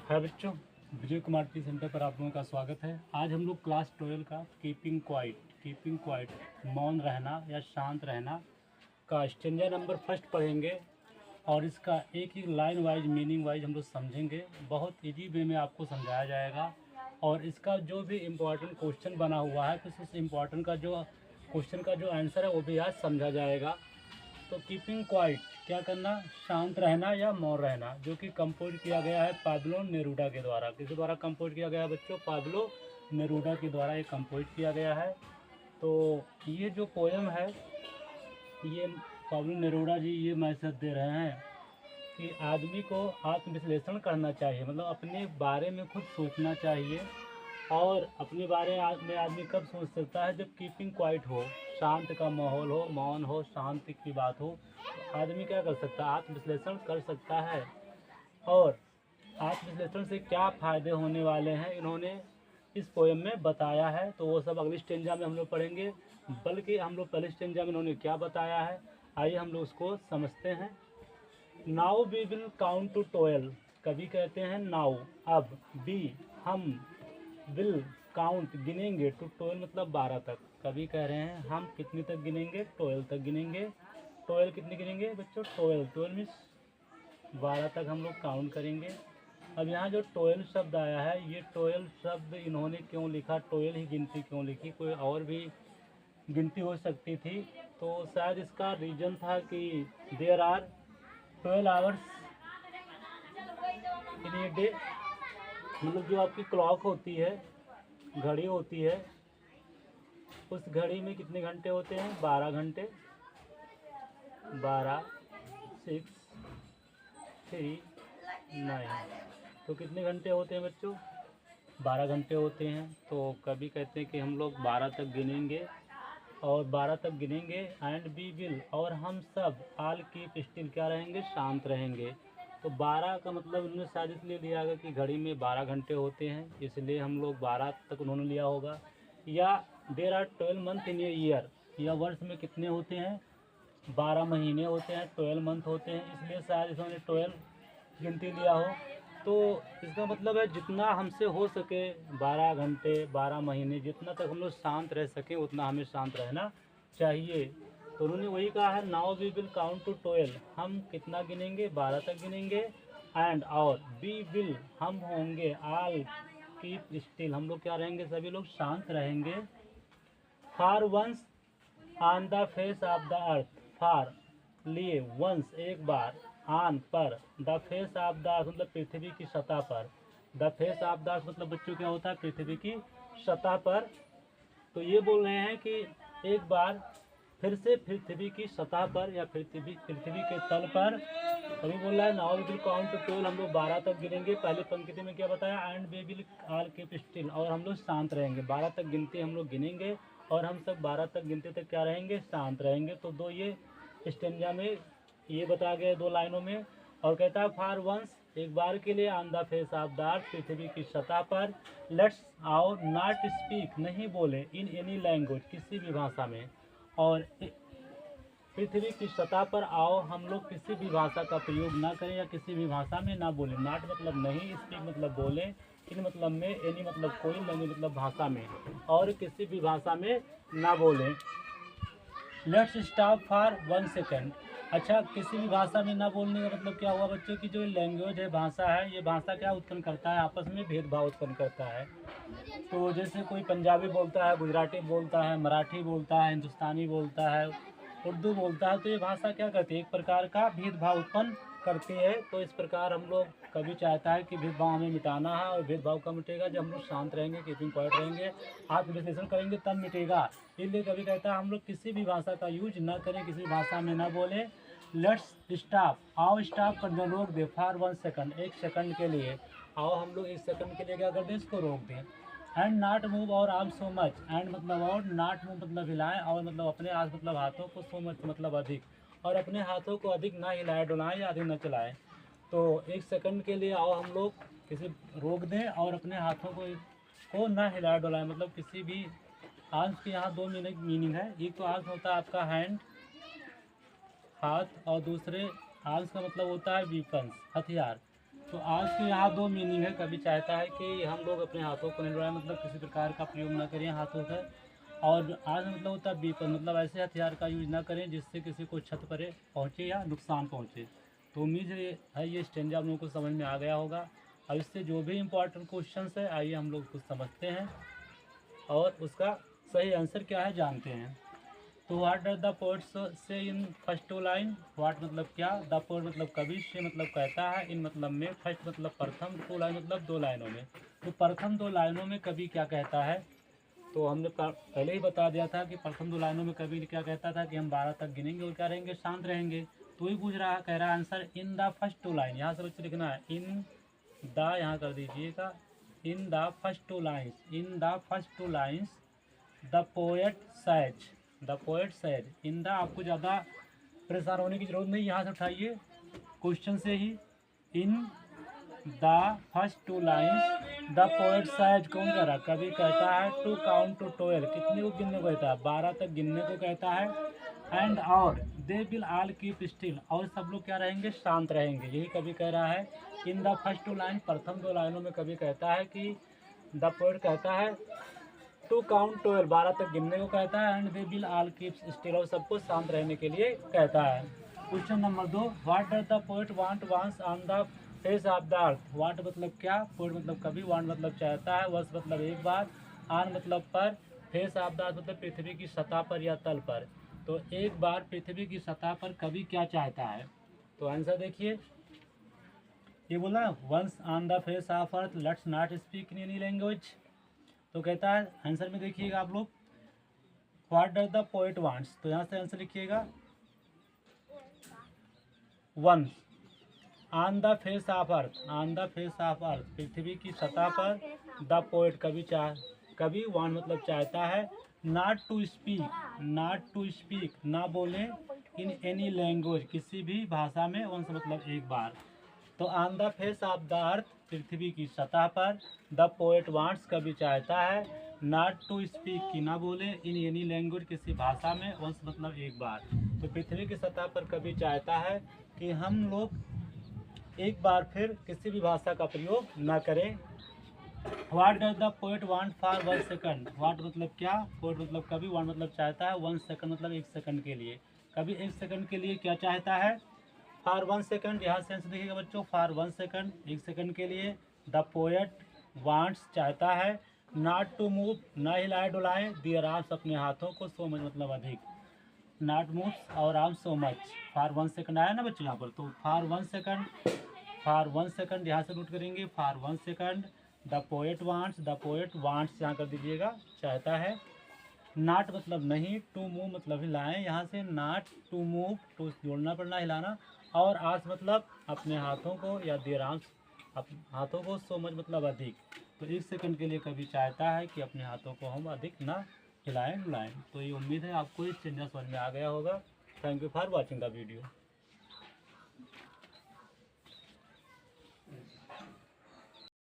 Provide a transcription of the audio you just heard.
हाय बच्चों, Vijay Kumar T centre पर आप लोगों का स्वागत है। आज हम लोग क्लास 12 का कीपिंग क्वाइट मौन रहना या शांत रहना का स्टेंजा नंबर फर्स्ट पढ़ेंगे और इसका एक एक लाइन वाइज मीनिंग वाइज हम लोग समझेंगे। बहुत इजी वे में आपको समझाया जाएगा और इसका जो भी इम्पोर्टेंट क्वेश्चन बना हुआ है तो उस इम्पोर्टेंट का जो क्वेश्चन का जो आंसर है वो भी आज समझा जाएगा। तो कीपिंग क्वाइट क्या करना, शांत रहना या मौन रहना, जो कि कंपोज किया गया है पाब्लो नेरूडा के द्वारा। किसके द्वारा कंपोज किया गया है बच्चों? पाब्लो नेरूडा के द्वारा ये कंपोज किया गया है। तो ये जो पोएम है ये पाब्लो नेरूडा जी ये मैसेज दे रहे हैं कि आदमी को आत्मविश्लेषण करना चाहिए, मतलब अपने बारे में खुद सोचना चाहिए। और अपने बारे में आदमी कब सोच सकता है? जब कीपिंग क्वाइट हो, शांत का माहौल हो, मौन हो, शांति की बात हो, तो आदमी क्या कर सकता है? आत्मविश्लेषण कर सकता है। और आत्मविश्लेषण से क्या फ़ायदे होने वाले हैं इन्होंने इस पोएम में बताया है। तो वो सब अगली स्टेंजा में हम लोग पढ़ेंगे, बल्कि हम लोग पहले स्टेंजा में इन्होंने क्या बताया है आइए हम लोग उसको समझते हैं। Now we will count to 12। कभी कहते हैं नाउ, अब, बी हम, विल काउंट गिनेंगे, टू 12 मतलब 12 तक। कभी कह रहे हैं हम कितने तक गिनेंगे? 12 तक गिनेंगे। 12 कितने गिनेंगे बच्चों? 12 मीन्स 12 तक हम लोग काउंट करेंगे। अब यहाँ जो 12 शब्द आया है, ये 12 शब्द इन्होंने क्यों लिखा? 12 ही गिनती क्यों लिखी? कोई और भी गिनती हो सकती थी। तो शायद इसका रीज़न था कि there are 12 hours in a day, मतलब जो आपकी क्लॉक होती है, घड़ी होती है, उस घड़ी में कितने घंटे होते हैं? 12 घंटे। 12, 6, 3, 9, तो कितने घंटे होते हैं बच्चों? 12 घंटे होते हैं। तो कभी कहते हैं कि हम लोग 12 तक गिनेंगे और 12 तक गिनेंगे एंड वी विल, और हम सब ऑल कीप स्टिल क्या रहेंगे? शांत रहेंगे। तो 12 का मतलब उन्होंने शायद इसलिए लिया होगा कि घड़ी में 12 घंटे होते हैं, इसलिए हम लोग 12 तक उन्होंने लिया होगा। या there are 12 month in a year, या वर्ष में कितने होते हैं? 12 महीने होते हैं, 12 मंथ होते हैं, इसलिए शायद इन्होंने 12 गिनती लिया हो। तो इसका मतलब है जितना हमसे हो सके 12 घंटे 12 महीने जितना तक हम लोग शांत रह सकें उतना हमें शांत रहना चाहिए। तो उन्होंने वही कहा है, now we will count to 12, हम कितना गिनेंगे? 12 तक गिनेंगे। एंड और वी विल, हम होंगे, ऑल कीप स्टिल, हम लोग क्या रहेंगे? सभी लोग शांत रहेंगे। For once on the face of the earth, for लिए, वंस एक बार, ऑन पर, the face of the earth मतलब पृथ्वी की सतह पर। The face of the earth मतलब बच्चों क्या होता है? पृथ्वी की सतह पर। तो ये बोल रहे हैं कि एक बार फिर से पृथ्वी की सतह पर या पृथ्वी के तल पर। अभी बोल रहा है now we will count to 12, हम लोग 12 तक गिनेंगे। पहली पंक्ति में क्या बताया? And we will all keep still, और हम लोग शांत रहेंगे। 12 तक गिनती हम लोग गिनेंगे और हम सब 12 तक गिनते तक क्या रहेंगे? शांत रहेंगे। तो दो ये स्टेंजा में ये बताया गया 2 लाइनों में। और कहता है फॉर वंस, एक बार के लिए, on the face of the earth, पृथ्वी की सतह पर, लेट्स आओ नॉट स्पीक, नहीं बोले, इन एनी लैंग्वेज, किसी भी भाषा में। और पृथ्वी की सतह पर आओ, हम लोग किसी भी भाषा का प्रयोग ना करें या किसी भी भाषा में ना बोलें। नॉट मतलब नहीं, स्पीक मतलब बोले, इन मतलब में, एनी मतलब कोई, लैंग्वेज मतलब भाषा में, और किसी भी भाषा में ना बोलें। Let's stop for 1 second. अच्छा, किसी भी भाषा में ना बोलने का मतलब क्या हुआ बच्चों? की जो लैंग्वेज है, भाषा है, ये भाषा क्या उत्पन्न करता है? आपस में भेदभाव उत्पन्न करता है। तो जैसे कोई पंजाबी बोलता है, गुजराती बोलता है, मराठी बोलता है, हिंदुस्तानी बोलता है, उर्दू बोलता है, तो ये भाषा क्या करती है? एक प्रकार का भेदभाव उत्पन्न करती है। तो इस प्रकार हम लोग कभी चाहता है कि भेदभाव हमें मिटाना है, और भेदभाव कब मिटेगा? जब हम लोग शांत रहेंगे, कीपिंग क्वाइट रहेंगे, आत्मविश्लेषण करेंगे, तब मिटेगा। इसलिए कभी कहता है हम लोग किसी भी भाषा का यूज ना करें, किसी भाषा में ना बोलें। लेट्स स्टॉप, आओ स्टॉप कर दो, रोक दे, फॉर 1 सेकंड, 1 सेकंड के लिए। आओ हम लोग 1 सेकंड के लिए क्या कर दें? इसको रोक दें। एंड नॉट मूव और आल सो मच, एंड मतलब और, नॉट मूव मतलब हिलाएं, और मतलब अपने हाथ मतलब हाथों को, सो मच मतलब अधिक, और अपने हाथों को अधिक ना हिलाएं डुलाएं या अधिक ना चलाएं। तो 1 सेकंड के लिए आओ हम लोग किसी रोक दें और अपने हाथों को ना हिलाए डुलाएं, मतलब किसी भी आर्म्स के यहाँ 2 मीनिंग है। एक तो आर्म्स होता है आपका हैंड, हाथ, और दूसरे आर्म्स का मतलब होता है वीपन्स, हथियार। तो आज के यहाँ दो मीनिंग है। कभी चाहता है कि हम लोग अपने हाथों को नहीं उड़ाएं, मतलब किसी प्रकार का प्रयोग ना करें हाथों का। और आज मतलब होता है विपद, मतलब ऐसे हथियार का यूज ना करें जिससे किसी को क्षत पहुँचे या नुकसान पहुँचे। तो उम्मीद है ये स्टेंजा आप लोगों को समझ में आ गया होगा। और इससे जो भी इम्पोर्टेंट क्वेश्चन है आइए हम लोग कुछ समझते हैं और उसका सही आंसर क्या है जानते हैं। तो what does the poet say in first two line. What मतलब क्या, द पोएट मतलब कवि, से मतलब कहता है, इन मतलब में, फर्स्ट मतलब प्रथम, टू लाइन मतलब दो लाइनों में। तो प्रथम दो लाइनों में कवि क्या कहता है, तो हमने पहले ही बता दिया था कि प्रथम दो लाइनों में कवि क्या कहता था कि हम 12 तक गिनेंगे और क्या रहेंगे, शांत रहेंगे। तो ही पूछ रहा, कह रहा है answer in the first two line. यहाँ से बच्चे लिखना है इन द, यहाँ कर दीजिएगा इन the first two lines, in the first two lines the poet says, the poet says. In the आपको ज़्यादा परेशान होने की जरूरत नहीं, यहाँ से उठाइए क्वेश्चन से ही। In the first two lines the poet says, कौन कह रहा, कवि कहता है टू काउंट टू 12, कितने को गिनने को कहता है, 12 तक गिनने को कहता है। एंड और दे विल ऑल कीप स्टिल, और सब लोग क्या रहेंगे, शांत रहेंगे। यही कवि कह रहा है। In the first two line, प्रथम दो लाइनों में कवि कहता है कि द पोएट कहता है टू काउंट 12, 12 तक गिनने को कहता है। And they will all keep still, और सबको शांत रहने के लिए कहता है। Question number 2, what does the poet want once on the face of the earth. Want मतलब क्या, पोएट मतलब कवि, वांट मतलब चाहता है, वंस मतलब एक बार, ऑन मतलब पर, फेस ऑफ द अर्थ मतलब पृथ्वी की सतह पर या तल पर। तो एक बार पृथ्वी की सतह पर कवि क्या चाहता है। तो आंसर देखिए, ये बोला once on the face of earth, let's not speak in any language. तो कहता है आंसर में देखिएगा आप लोग, what does the poet wants, तो यहाँ से आंसर लिखिएगा once on the face of earth, on the face of earth पृथ्वी की सतह पर, द पोएट कवि वांट मतलब चाहता है, not to speak, not to speak ना बोले, इन एनी लैंग्वेज किसी भी भाषा में, वंस मतलब एक बार। तो on the face of the earth पृथ्वी की सतह पर, द पोएट वांट्स कवि चाहता है, नॉट टू स्पीक की ना बोले, इन एनी लैंग्वेज किसी भाषा में, वंस मतलब एक बार। तो पृथ्वी की सतह पर कवि चाहता है कि हम लोग एक बार फिर किसी भी भाषा का प्रयोग न करें। What does the poet want for 1 second. What मतलब क्या, पोएट मतलब कवि, वांट मतलब चाहता है, 1 सेकंड मतलब 1 सेकंड के लिए। कवि 1 सेकंड के लिए क्या चाहता है, फॉर 1 सेकंड। यहाँ से देखिएगा बच्चों, फॉर 1 सेकंड, 1 सेकंड के लिए। द पोएट वांट्स चाहता है, नॉट टू मूव न हिलाए डुलाए, दियर आर्म्स अपने हाथों को, सो मच मतलब अधिक, नॉट मूव्स और arm so much. For 1 second आया ना बच्चों यहाँ पर, तो फॉर 1 सेकंड, फॉर 1 सेकंड यहाँ से नोट करेंगे, for 1 second the poet wants, the poet wants यहाँ कर दीजिएगा चाहता है, नॉट मतलब नहीं, टू मूव मतलब हिलाएं, यहाँ से नॉट टू मूव, टू जोड़ना पड़ना हिलाना, और आर्म्स मतलब अपने हाथों को, या देयर आर्म्स हाथों को, सो मच मतलब अधिक। तो 1 सेकंड के लिए कभी चाहता है कि अपने हाथों को हम अधिक ना हिलाएं डुलाएं। तो ये उम्मीद है आपको इस चेंजेस समझ में आ गया होगा। Thank you for watching the video.